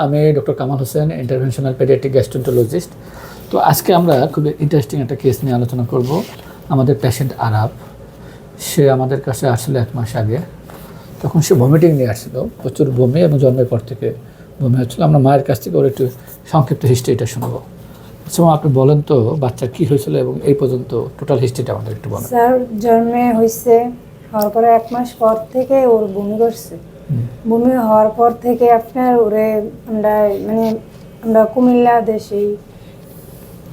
আমি doctor Kamal Hossain, interventional paediatric গ্যাস্ট্রোন্টোলজিস্ট। তো আজকে আমরা খুব ইন্টারেস্টিং একটা কেস নিয়ে আলোচনা করব। আমাদের পেশেন্ট আরাব, সে আমাদের কাছে আসলে 1 মাস আগে। তখন সে ভমিটিং নিয়ে আসছিল, প্রচুর বমি এবং জন্মের পর থেকে বমি হচ্ছিলো। আমরা মায়ের কাছ থেকে ওর একটু সংক্ষিপ্ত হিস্ট্রিটা শুনবো। আচ্ছা, আপনি বলেন তো বাচ্চা কী হয়েছিল এবং এই পর্যন্ত টোটাল হিস্ট্রিটা আমাদের একটু বলেন। স্যার, জন্মে হয়েছে, হওয়ার পরে 1 মাস পর থেকে ওর বমি করছে। বমি হওয়ার পর থেকে আপনার ওরে আমরা কুমিল্লা দেশে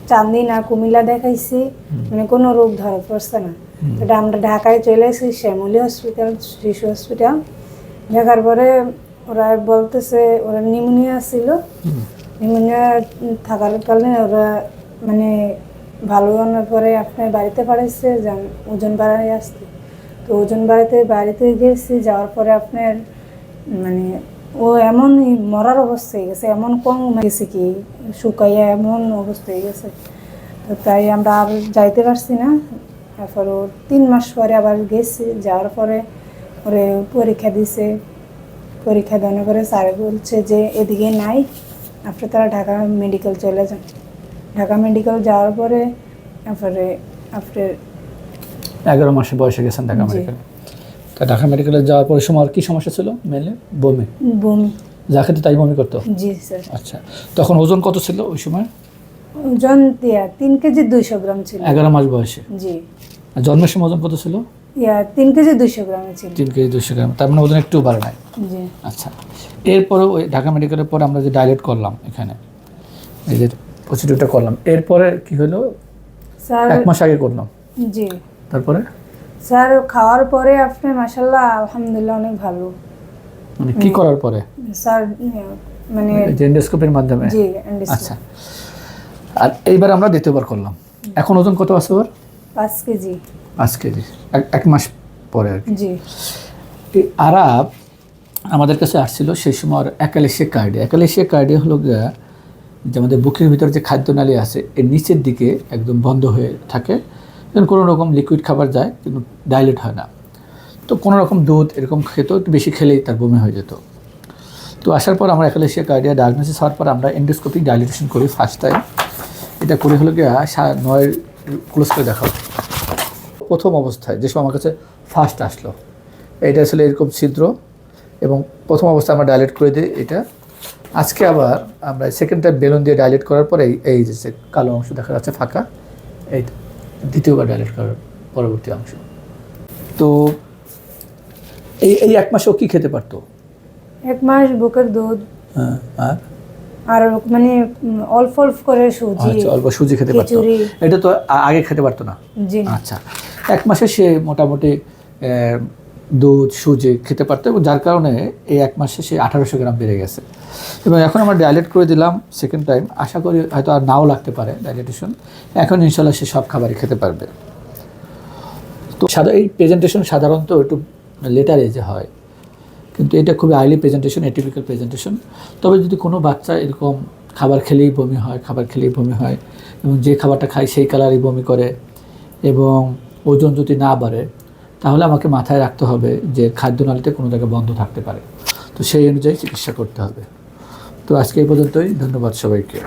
চান্দিনা কুমিল্লা দেখাইছি, কোনো রোগ ধরা পড়ছে না। এটা আমরা ঢাকায় চলে এসেছি, শ্যামলী হসপিটাল, শিশু হসপিটাল। দেখার পরে ওরা বলতেছে ওরা নিউমোনিয়া ছিল। নিউমোনিয়া থাকার কারণে ওরা ভালো হওয়ার পরে আপনার বাড়িতে পাঠাইছে, ওজন বাড়াই আসতে। তো ওজন বাড়িতে গেছি, যাওয়ার পরে আপনার ও এমন মরার অবস্থা হয়ে গেছে, এমন কম গেছে কি শুকাইয়া এমন অবস্থা হয়ে গেছে। তো তাই আমরা আর যাইতে পারছি না। তারপর ও 3 মাস পরে আবার গেছি, যাওয়ার পরে ওরে পরীক্ষা দিছে। পরীক্ষা দেওয়ার পরে স্যার বলছে যে এদিকে নাই, আপনি তারা ঢাকা মেডিকেল চলে যান। ঢাকা মেডিকেল যাওয়ার পরে তারপরে আপনার 11 মাসে বয়সে গেছেন ঢাকা মেডিকেল। তা ঢাকা মেডিকেলে যাওয়ার পরে সময় কী সমস্যা ছিল? মেনলি বমি। যা খেতে তাই বমি করতো? জি স্যার। আচ্ছা, তখন ওজন কত ছিল ওই সময়? ওজন 3 কেজি 200 গ্রাম ছিল। 11 মাস বয়সে? জি। আর জন্মের সময় ওজন কত ছিল? 3 কেজি 200 গ্রাম ছিল। 3 কেজি 200 গ্রাম, তার মানে ওজন একটু বাড়ে নাই? জি। আচ্ছা, এরপরে ওই ঢাকা মেডিকেলের পরে আমরা যে ডাইলেট করলাম, এখানে এই যে প্রসিডিউরটা করলাম, এরপরে কি হলো? স্যার 1 মাস আগে করলাম। জি। তারপরে স্যার খাওয়ার পরে আপনি মাশাআল্লাহ আলহামদুলিল্লাহ অনেক ভালো। কি করার পরে? স্যার এন্ডোস্কোপির মাধ্যমে? জি। আচ্ছা, আর এইবার আমরা দ্বিতীয়বার করলাম। এখন ওজন কত আছে ওর? 5 কেজি। 5 কেজি 1 মাস পরে আর কি। জি। এই আরাব আমাদের কাছে আসছিল সেই সময় অ্যাকালেশিয়া কার্ডিয়া। অ্যাকালেশিয়া কার্ডিয়া হলো যে আমাদের বুকের ভিতরে যে খাদ্যনালী আছে এর নিচের দিকে একদম বন্ধ হয়ে থাকে, কোনো রকম লিকুইড খাবার যায় কিন্তু ডাইলেট হয় না। তো কোনো রকম দুধ এরকম খেত, একটু বেশি খেলেই তার বমি হয়ে যেত। তো আসার পর আমরা অ্যাকালেশিয়া কার্ডিয়া ডায়াগনোসিস হওয়ার পর আমরা এন্ডোস্কোপিক ডাইলেটেশন করি ফার্স্ট টাইম। এটা করে হলো গিয়ে 9 ক্লোজ করে দেখা। প্রথম অবস্থায় যে সময় আমার কাছে ফার্স্ট আসলো, এটা আসলে এরকম ছিদ্র, এবং প্রথম অবস্থায় আমরা ডাইলেট করে দিই এটা। আজকে আবার আমরা সেকেন্ড টাইম বেলুন দিয়ে ডাইলেট করার পরে এই যে কালো অংশ দেখা যাচ্ছে ফাঁকা, এই দ্বিতীয়বার ডাইলেট করার পরবর্তী অংশ। তো এই 1 মাসে ও কী খেতে পারতো? 1 মাস বুকের দুধ, হ্যাঁ, আর অল্প অল্প করে সুজি। আচ্ছা, অল্প সুজি খেতে পারতো। এটা তো আগে খেতে পারতো না? জি। আচ্ছা, 1 মাসে সে মোটামুটি দুধ সুজি খেতে পারতো, এবং যার কারণে এই 1 মাসে সে 1800 গ্রাম বেড়ে গেছে। এবং এখন আমরা ডাইলেট করে দিলাম সেকেন্ড টাইম, আশা করি হয়তো আর নাও লাগতে পারে ডাইলেটেশন। এখন ইনশাল্লাহ সে সব খাবারই খেতে পারবে। তো এই প্রেজেন্টেশন সাধারণত একটু লেটার এজে হয়, কিন্তু এটা খুবই আর্লি প্রেজেন্টেশন, এটিপিক্যাল প্রেজেন্টেশন। তবে যদি কোনো বাচ্চা এরকম খাবার খেলেই বমি হয়, খাবার খেলেই বমি হয়, এবং যে খাবারটা খায় সেই কালারই বমি করে, এবং ওজন যদি না বাড়ে, তাহলে আমাকে মাথায় রাখতে হবে যে খাদ্যনালীতে কোনো জায়গায় বন্ধ থাকতে পারে, তো সেই অনুযায়ী চিকিৎসা করতে হবে। তো আজকে এই পর্যন্তই, ধন্যবাদ সবাইকে।